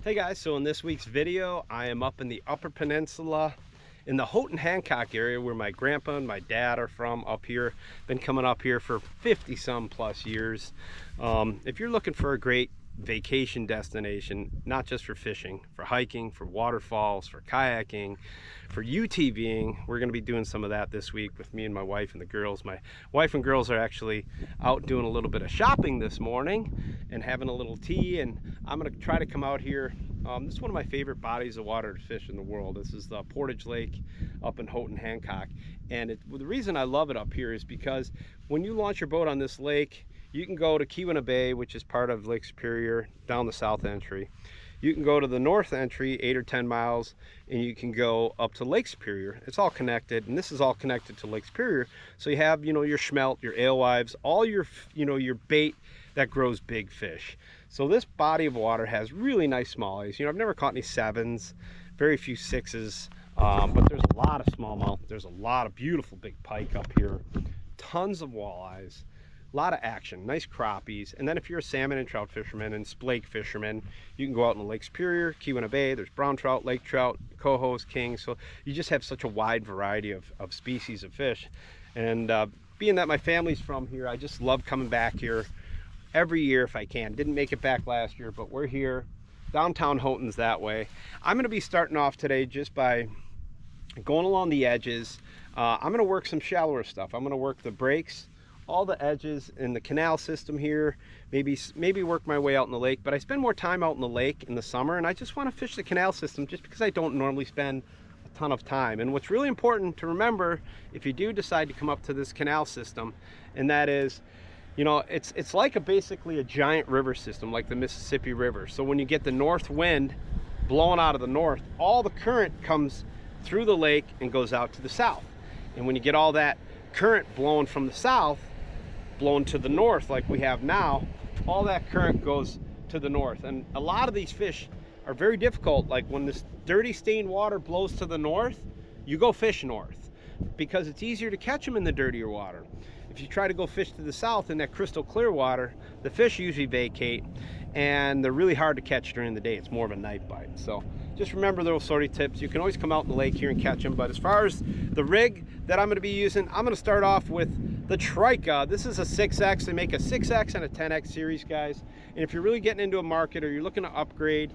Hey guys, so in this week's video, I am up in the Upper Peninsula in the Houghton Hancock area where my grandpa and my dad are from up here. Been coming up here for 50 some plus years. If you're looking for a great vacation destination, not just for fishing, for hiking, for waterfalls, for kayaking, for UTVing, we're going to be doing some of that this week with me and my wife and the girls. My wife and girls are actually out doing a little bit of shopping this morning and having a little tea, and I'm going to try to come out here. This is one of my favorite bodies of water to fish in the world. This is the Portage Lake up in Houghton Hancock, and the reason I love it up here is because when you launch your boat on this lake, you can go to Keweenaw Bay, which is part of Lake Superior, down the south entry. You can go to the north entry, 8 or 10 miles, and you can go up to Lake Superior. It's all connected, and this is all connected to Lake Superior. So you have, your smelt, your alewives, all your, your bait that grows big fish. So this body of water has really nice smallies. I've never caught any 7s, very few 6s, but there's a lot of smallmouth. There's a lot of beautiful big pike up here, tons of walleyes. A lot of action, nice crappies. And then if you're a salmon and trout fisherman and splake fisherman, you can go out in the Lake Superior, Keweenaw Bay. There's brown trout, lake trout, cohos, kings. So you just have such a wide variety of species of fish. And being that my family's from here, I just love coming back here every year if I can. Didn't make it back last year, but we're here. Downtown Houghton's that way. I'm gonna be starting off today just by going along the edges. I'm gonna work some shallower stuff. I'm gonna work the breaks, all the edges in the canal system here, maybe work my way out in the lake, but I spend more time out in the lake in the summer, and I just want to fish the canal system just because I don't normally spend a ton of time. And what's really important to remember if you do decide to come up to this canal system, and that is, it's like basically a giant river system like the Mississippi River. So when you get the north wind blowing out of the north, all the current comes through the lake and goes out to the south. And when you get all that current blowing from the south, blown to the north like we have now, all that current goes to the north. And a lot of these fish are very difficult. Like when this dirty stained water blows to the north, you go fish north because it's easier to catch them in the dirtier water. If you try to go fish to the south in that crystal clear water, the fish usually vacate and they're really hard to catch during the day. It's more of a night bite. So just remember those sort of tips. You can always come out in the lake here and catch them. But as far as the rig that I'm going to be using, I'm going to start off with the Trika. This is a 6X. They make a 6X and a 10X series, guys. And if you're really getting into a market or you're looking to upgrade,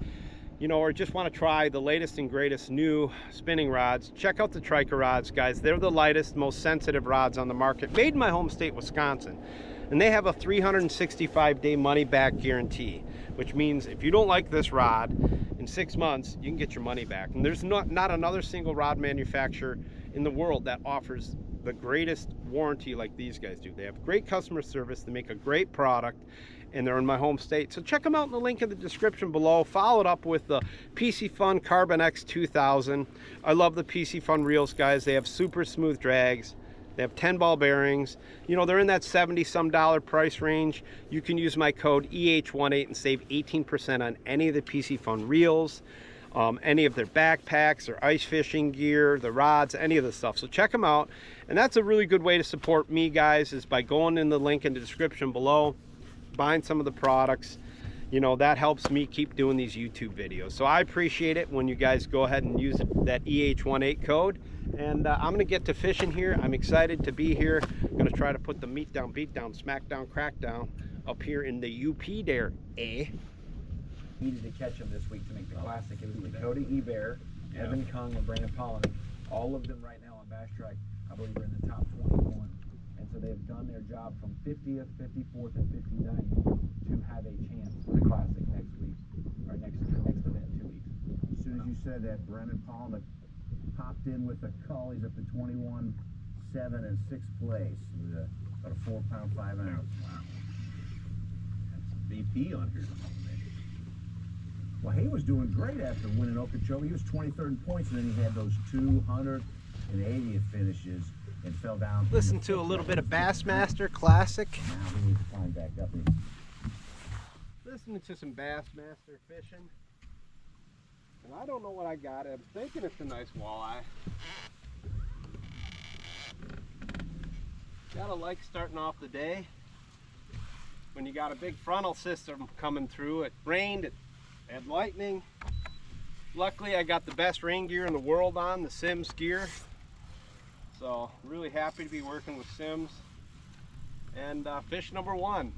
or just want to try the latest and greatest new spinning rods, check out the Trika rods, guys. They're the lightest, most sensitive rods on the market, made in my home state, Wisconsin. And they have a 365-day money-back guarantee, which means if you don't like this rod, in 6 months, you can get your money back. And there's not another single rod manufacturer in the world that offers the greatest warranty like these guys do. They have great customer service, they make a great product, and they're in my home state. So check them out in the link in the description below. Follow it up with the Piscifun Carbon X 2000. I love the Piscifun reels, guys. They have super smooth drags. They have 10 ball bearings. They're in that $70 some price range. You can use my code EH18 and save 18% on any of the Piscifun reels, any of their backpacks or ice fishing gear, the rods, any of the stuff. So check them out. And that's a really good way to support me, guys, is by going in the link in the description below, buying some of the products. That helps me keep doing these YouTube videos. So I appreciate it when you guys go ahead and use that EH18 code. And I'm gonna get to fishing here. I'm excited to be here. I'm gonna try to put the meat down, beat down, smack down, crack down up here in the UP there, Needed to catch them this week to make the classic. It was Dakota Ebear, Evan Kung, and Brandon Pollen. All of them right now on Bass Track, I believe, are in the top 21. And so they've done their job from 50th, 54th, and 59th to have a chance for the classic next week, or next event in 2 weeks. As soon as you said that, Brandon Pollen popped in with a call. He's up to 21, 7, and 6th place with about a 4 pound, 5 ounce. Wow. That's BP on here. Well, he was doing great after winning Okeechobee. He was 23rd in points, and then he had those 280th finishes and fell down. Listen to a little bit of Bassmaster Classic. Now we need to climb back up here. Listening to some Bassmaster fishing. And I don't know what I got. I'm thinking it's a nice walleye. Gotta like starting off the day when you got a big frontal system coming through. It rained, it had lightning. Luckily, I got the best rain gear in the world on, the Sims gear. So really happy to be working with Sims. And fish number one.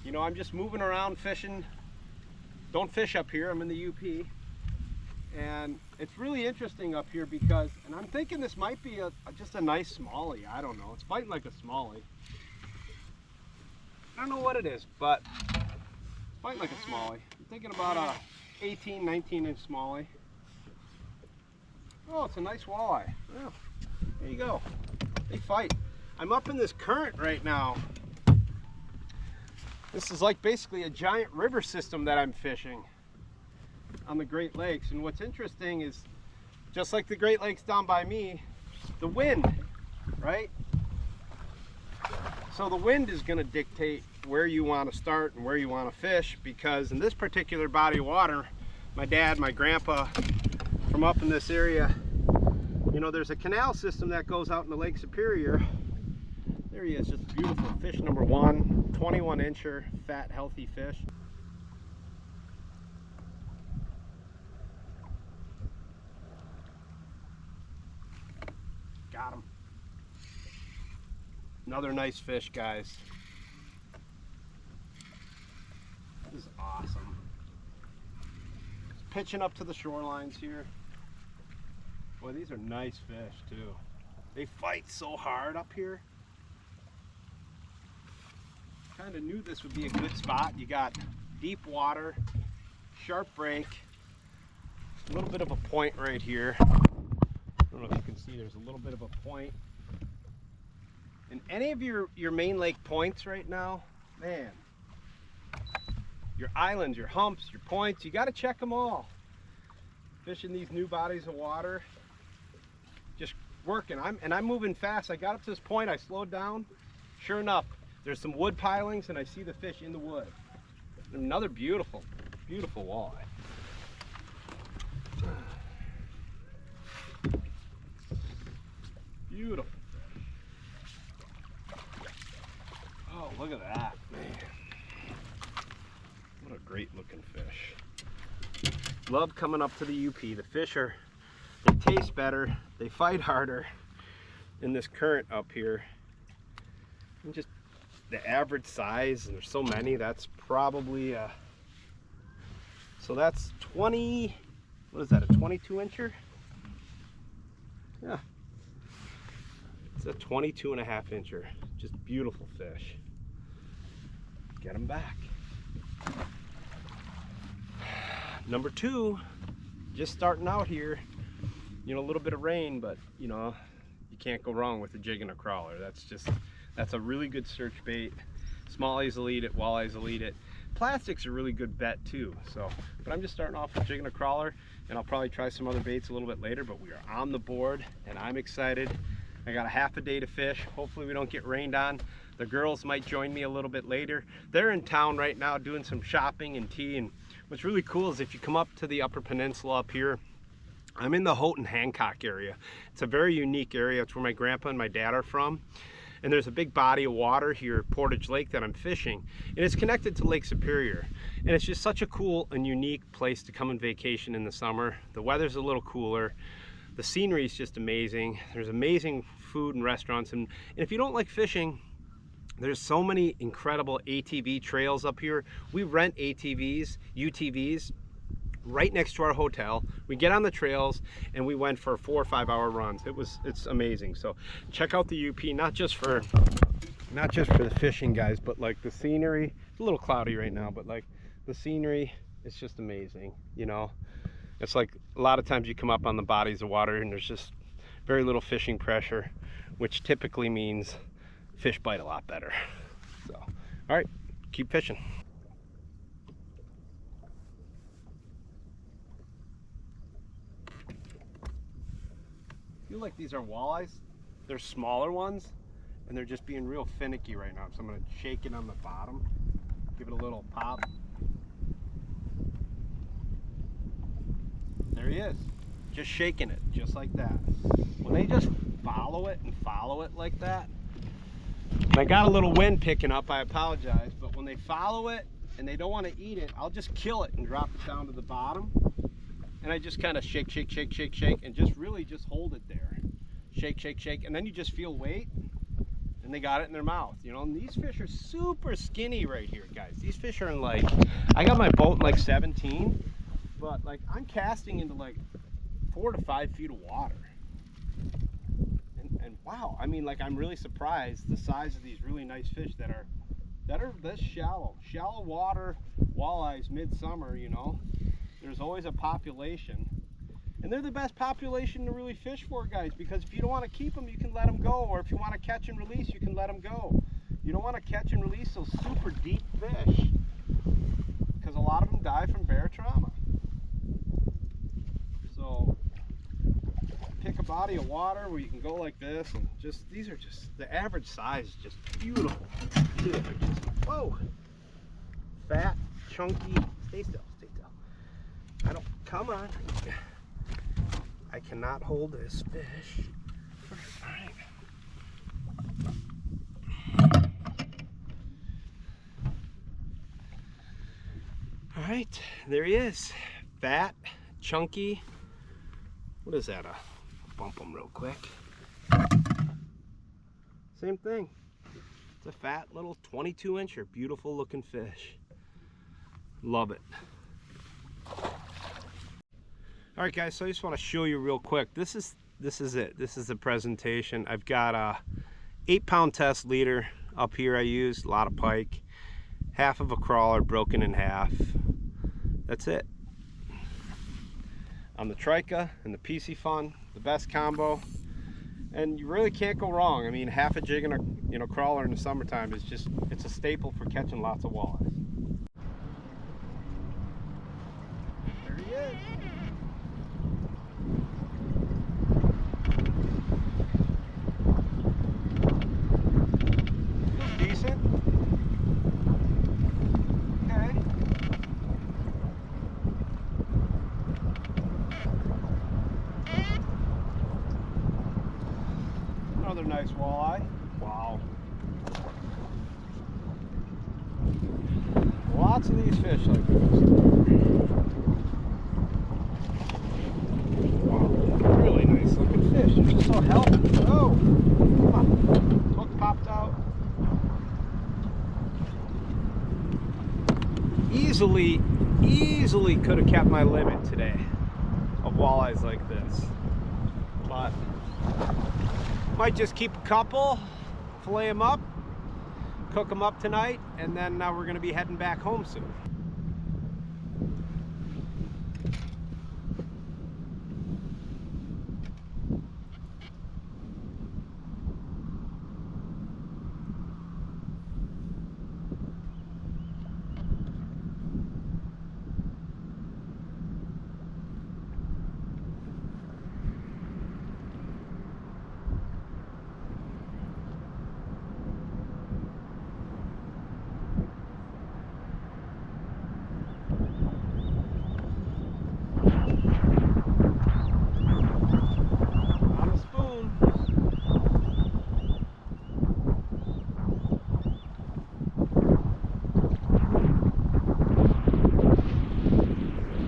You know, I'm just moving around fishing. Don't fish up here, I'm in the UP. And it's really interesting up here because, and I'm thinking this might be just a nice smallie. I don't know, it's fighting like a smallie. I don't know what it is, but it's fighting like a smallie. I'm thinking about a 18, 19 inch smallie. Oh, it's a nice walleye. Yeah, there you go. They fight. I'm up in this current right now. This is like basically a giant river system that I'm fishing on the Great Lakes. And what's interesting is, just like the Great Lakes down by me, the wind, right? So the wind is going to dictate where you want to start and where you want to fish, because in this particular body of water, my dad, my grandpa, from up in this area, you know, there's a canal system that goes out into Lake Superior. There he is, just beautiful fish number one, 21 incher, fat, healthy fish. Got him. Another nice fish, guys. This is awesome. It's pitching up to the shorelines here. Boy, these are nice fish too. They fight so hard up here. Kind of knew this would be a good spot. You got deep water, sharp break, a little bit of a point right here. I don't know if you can see, there's a little bit of a point. And any of your main lake points right now, man, your islands, your humps, your points, you got to check them all. Fishing these new bodies of water, just working. I'm moving fast. I got up to this point, I slowed down. Sure enough, there's some wood pilings and I see the fish in the wood. Another beautiful, beautiful walleye. Beautiful. Oh, look at that, man. What a great looking fish. Love coming up to the UP. The fish they taste better, they fight harder in this current up here. And just the average size, and there's so many, that's probably so that's 20, what is that, a 22 incher? Yeah. It's a 22 and a half incher. Just beautiful fish. Get them back. Number two, just starting out here. You know, a little bit of rain, but you know, you can't go wrong with a jig and a crawler. That's a really good search bait. Smallies will eat it, walleyes will eat it. Plastics are a really good bet too. So, but I'm just starting off with jig and a crawler, and I'll probably try some other baits a little bit later, but we are on the board and I'm excited. I got a half a day to fish. Hopefully we don't get rained on. The girls might join me a little bit later. They're in town right now doing some shopping and tea, and what's really cool is if you come up to the Upper Peninsula up here, I'm in the Houghton Hancock area. It's a very unique area. It's where my grandpa and my dad are from. And there's a big body of water here at Portage Lake that I'm fishing, and it's connected to Lake Superior. And it's just such a cool and unique place to come on vacation in the summer. The weather's a little cooler. The scenery is just amazing. There's amazing food and restaurants. And if you don't like fishing, there's so many incredible ATV trails up here. We rent ATVs, UTVs, right next to our hotel. We get on the trails and we went for 4 or 5 hour runs. It's amazing. So check out the UP, not just for the fishing, guys, but like the scenery. It's a little cloudy right now, but like the scenery, it's just amazing. You know, it's like a lot of times you come up on the bodies of water and there's just very little fishing pressure, which typically means fish bite a lot better. So, all right, keep fishing. I feel like these are walleyes. They're smaller ones and they're just being real finicky right now. So I'm gonna shake it on the bottom, give it a little pop. There he is, just shaking it, just like that. When they just follow it and follow it like that, and I got a little wind picking up, I apologize, but when they follow it and they don't want to eat it, I'll just kill it and drop it down to the bottom. And I just kind of shake, shake, shake, shake, shake, and just really just hold it there. Shake, shake, shake, and then you just feel weight, and they got it in their mouth, you know. And these fish are super skinny right here, guys. These fish are in like, I got my boat in like 17, but like I'm casting into like 4 to 5 feet of water. And wow, I mean, like, I'm really surprised the size of these really nice fish that are this shallow water walleyes midsummer, you know. There's always a population, and they're the best population to really fish for, guys, because if you don't want to keep them, you can let them go, or if you want to catch and release, you can let them go. You don't want to catch and release those super deep fish, because a lot of them die from bear trauma. So pick a body of water where you can go like this, and just, these are just, the average size is just beautiful. Whoa, fat, chunky, stay still, stay still. I don't, come on. I cannot hold this fish. All right, there he is. Fat, chunky. What is that? Bump him real quick. Same thing. It's a fat little 22-incher, beautiful looking fish. Love it. All right, guys, so I just want to show you real quick. This is it. This is the presentation. I've got a 8-pound test leader up here. I used a lot of pike, half of a crawler broken in half. That's it. On the Trika and the Piscifun, the best combo, and you really can't go wrong. I mean, half a jig and a crawler in the summertime is just, it's a staple for catching lots of walleyes. There he is. Decent. Okay. Another nice walleye. Wow. Lots of these fish like this. Wow, really nice looking fish. They're just so healthy. Oh, come on. Hook popped out. Easily could have kept my limit today of walleyes like this, but might just keep a couple, fillet them up, cook them up tonight, and then we're going to be heading back home soon.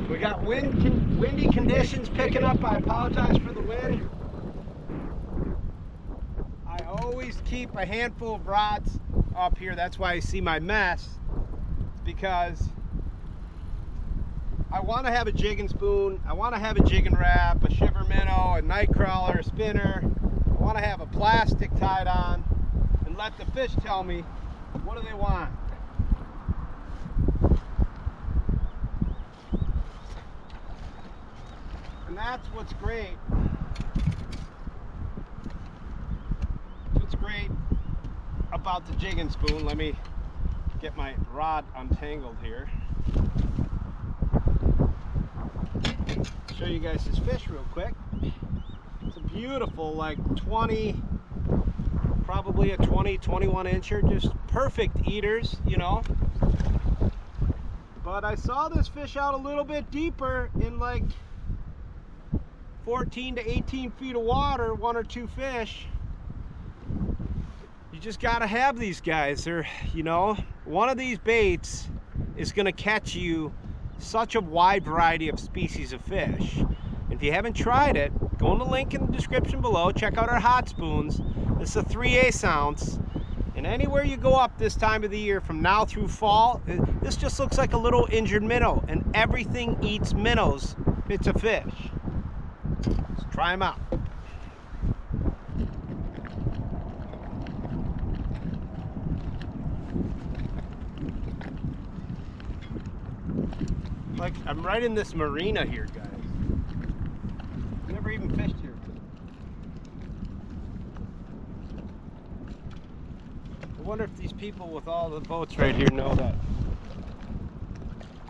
We got windy conditions picking up. I apologize for the wind. I always keep a handful of rods up here. That's why I see my mess, because I want to have a jig and spoon. I want to have a jig and wrap, a shiver minnow, a night crawler, a spinner. I want to have a plastic tied on and let the fish tell me what do they want. And that's what's great. What's great about the jig and spoon. Let me get my rod untangled here. Show you guys this fish real quick. It's a beautiful, like 20, probably a 20, 21 incher, just perfect eaters, you know. But I saw this fish out a little bit deeper in like 14 to 18 feet of water, 1 or 2 fish. You just gotta have these guys. They're, you know, one of these baits is going to catch you such a wide variety of species of fish. If you haven't tried it, go in the link in the description below. Check out our hot spoons. This is a 3/8 ounce. And anywhere you go up this time of the year, from now through fall, this just looks like a little injured minnow. And everything eats minnows. It's a fish. Let's try them out. Like, I'm right in this marina here, guys. I've never even fished here. I wonder if these people with all the boats right here know that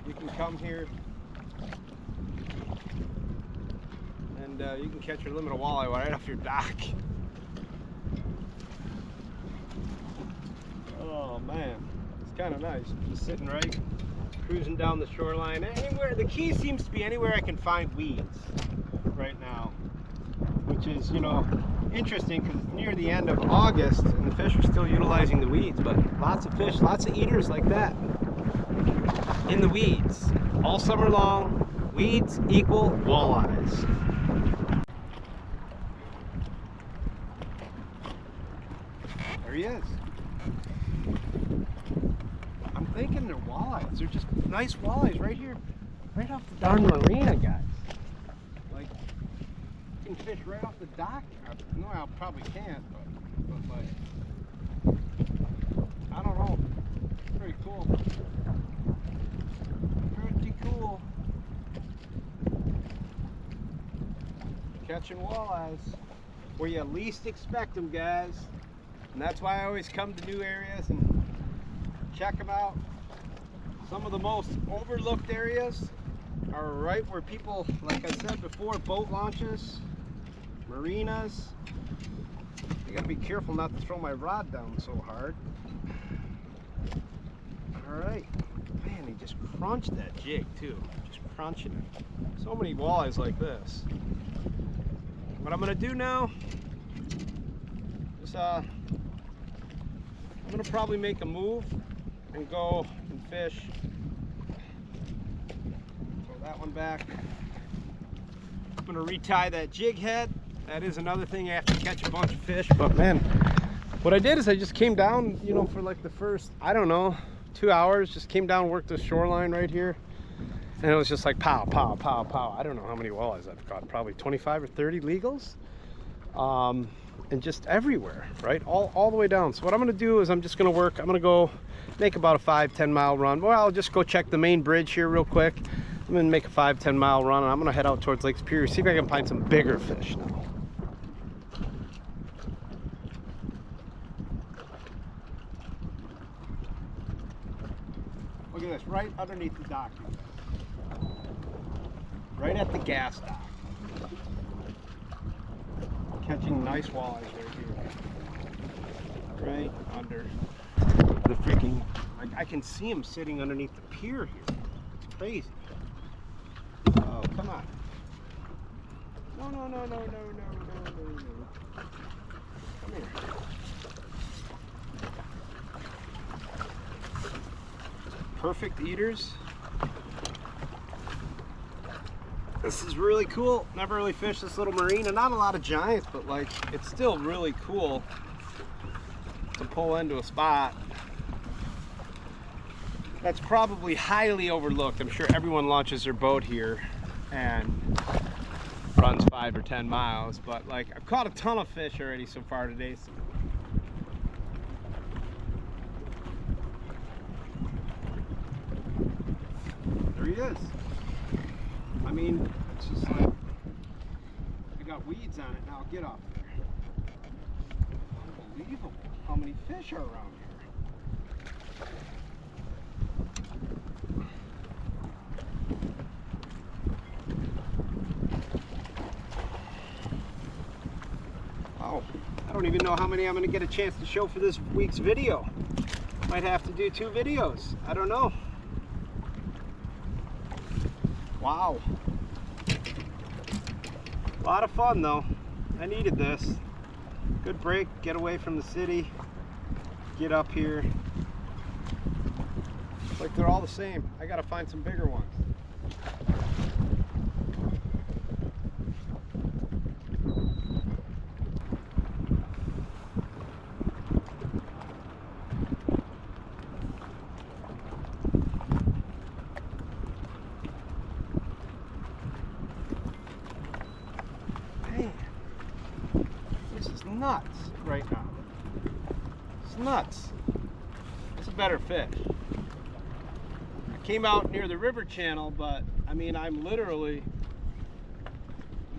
you can come here and you can catch your limit of walleye right off your dock. Oh man, it's kind of nice. Just sitting right, cruising down the shoreline. Anywhere, the key seems to be anywhere I can find weeds right now, which is, you know, interesting because it's near the end of August and the fish are still utilizing the weeds, but lots of fish, lots of eaters like that in the weeds all summer long. Weeds equal walleyes. There he is. I'm thinking they're walleyes. They're just nice walleyes right here, right off the darn marina, guys. Like, you can fish right off the dock. No, I probably can't, but like, I don't know. Pretty cool. Pretty cool. Catching walleyes where you least expect them, guys. And that's why I always come to new areas and check them out. Some of the most overlooked areas are right where people, like I said before, boat launches, marinas. I gotta be careful not to throw my rod down so hard. All right, man, he just crunched that jig too, just crunching it. So many walleyes like this. What I'm gonna do now is I'm gonna probably make a move and go and fish. Throw that one back. I'm gonna retie that jig head. That is another thing, I have to catch a bunch of fish. But man, what I did is I just came down, you know, for like the first, I don't know, 2 hours, just came down, worked the shoreline right here. And it was just like pow, pow, pow, pow. I don't know how many walleyes I've caught, probably 25 or 30 legals. And just everywhere, right? All the way down. So what I'm gonna do is I'm just gonna work, I'm gonna go make about a 5-10 mile run. Well, I'll just go check the main bridge here real quick. I'm gonna make a 5-10 mile run and I'm gonna head out towards Lake Superior, see if I can find some bigger fish now. Look at this, right underneath the dock. Right at the gas dock. Catching nice walleyes right here. Right under the freaking, like, I can see them sitting underneath the pier here. It's crazy. Oh, come on. No, no, no, no, no, no, no, no, no. Come here. Perfect eaters. This is really cool. Never really fished this little marina. Not a lot of giants, but like, it's still really cool to pull into a spot that's probably highly overlooked. I'm sure everyone launches their boat here and runs 5 or 10 miles, but like, I've caught a ton of fish already so far today. So there he is. I mean, it's just like, I got weeds on it now. Get off there. Unbelievable how many fish are around here. Oh, I don't even know how many I'm going to get a chance to show for this week's video. Might have to do 2 videos. I don't know. Wow. A lot of fun though. I needed this. Good break, get away from the city, get up here. Like they're all the same. I gotta find some bigger ones. Man, this is nuts right now. It's nuts. It's a better fish. Came out near the river channel, but I mean, I'm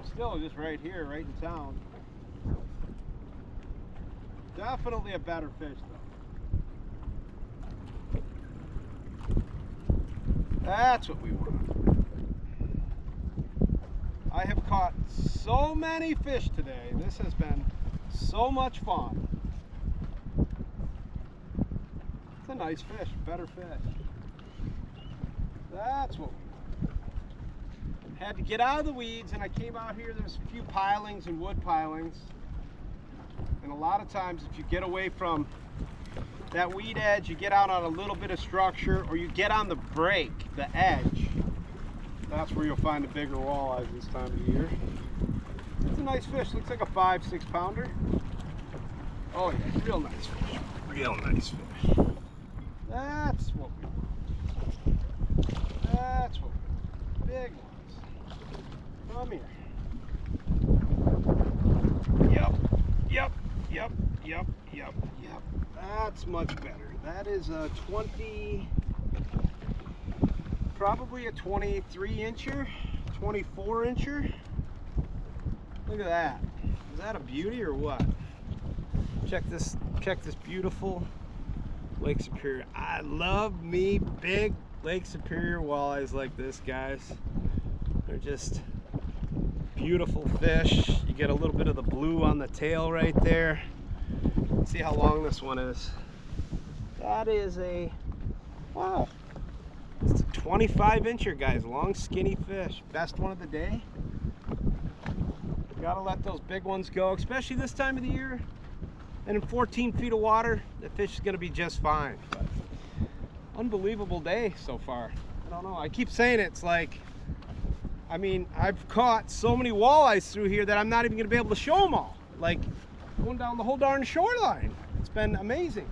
still just right here, right in town. Definitely a better fish though. That's what we want. I have caught so many fish today. This has been so much fun. It's a nice fish, better fish. That's what we had to get out of the weeds, and I came out here. There's a few pilings and wood pilings, and a lot of times if you get away from that weed edge, you get out on a little bit of structure, or you get on the break, the edge. That's where you'll find the bigger walleyes this time of year. It's a nice fish. Looks like a 5-6 pounder. Oh yeah, real nice fish. Real nice fish. That's what we want. That's what we want. Big ones. Come here. Yep. That's much better. That is a 20, probably a 23 incher, 24 incher. Look at that. Is that a beauty or what? Check this beautiful Lake Superior. I love me big Lake Superior walleyes like this, guys. They're just beautiful fish. You get a little bit of the blue on the tail right there. See how long this one is. That is a, wow, it's a 25 incher, guys. Long skinny fish. Best one of the day. Gotta let those big ones go, especially this time of the year. And in 14 feet of water, the fish is gonna be just fine. But unbelievable day so far. I don't know, I keep saying it's like, I mean, I've caught so many walleyes through here that I'm not even gonna be able to show them all. Like, going down the whole darn shoreline. It's been amazing.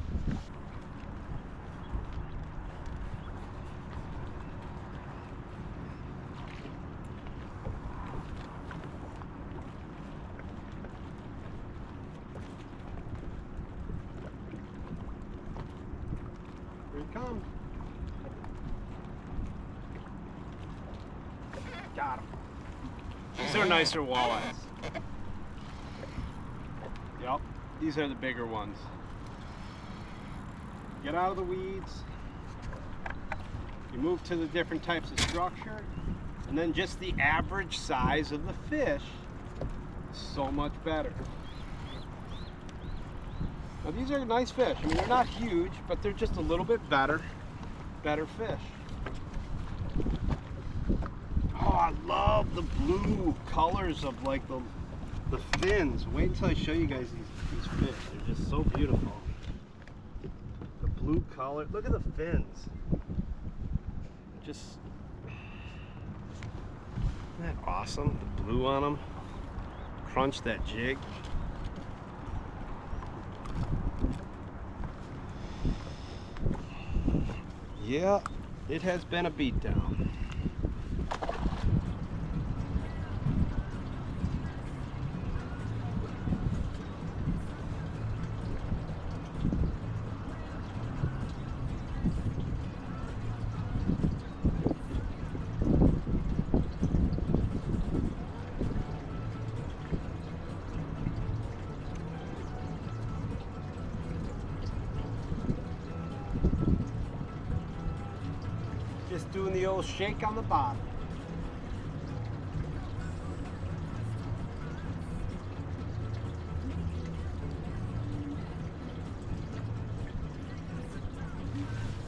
Here he comes. Got him. These are nicer walleyes. Yep, these are the bigger ones. Get out of the weeds. You move to the different types of structure, and then just the average size of the fish is so much better. Now these are nice fish. I mean, they're not huge, but they're just a little bit better fish. Oh, I love the blue colors of like the fins. Wait until I show you guys these fish. They're just so beautiful. The blue color. Look at the fins. Just, isn't that awesome? The blue on them. Crunch that jig. Yeah, it has been a beatdown. Just doing the old shake on the bottom.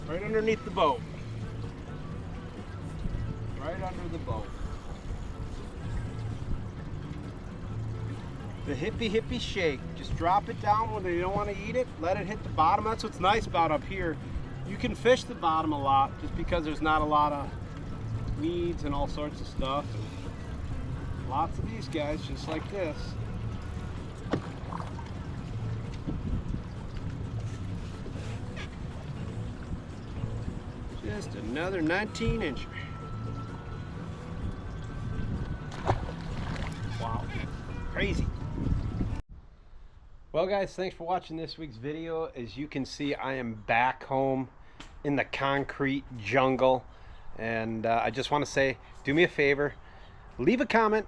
Right underneath the boat. Right under the boat. The hippie shake. Just drop it down when they don't want to eat it. Let it hit the bottom. That's what's nice about up here. You can fish the bottom a lot just because there's not a lot of weeds and all sorts of stuff. And lots of these guys just like this. Just another 19-incher. Wow, crazy. Well guys, thanks for watching this week's video. As you can see, I am back home in the concrete jungle. And I just want to say, do me a favor, leave a comment,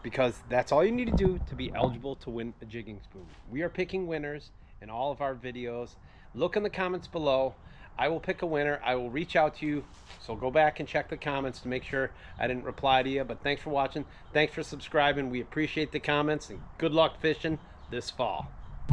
because that's all you need to do to be eligible to win a jigging spoon. We are picking winners in all of our videos. Look in the comments below. I will pick a winner. I will reach out to you. So go back and check the comments to make sure I didn't reply to you. But thanks for watching. Thanks for subscribing. We appreciate the comments, and good luck fishing this fall.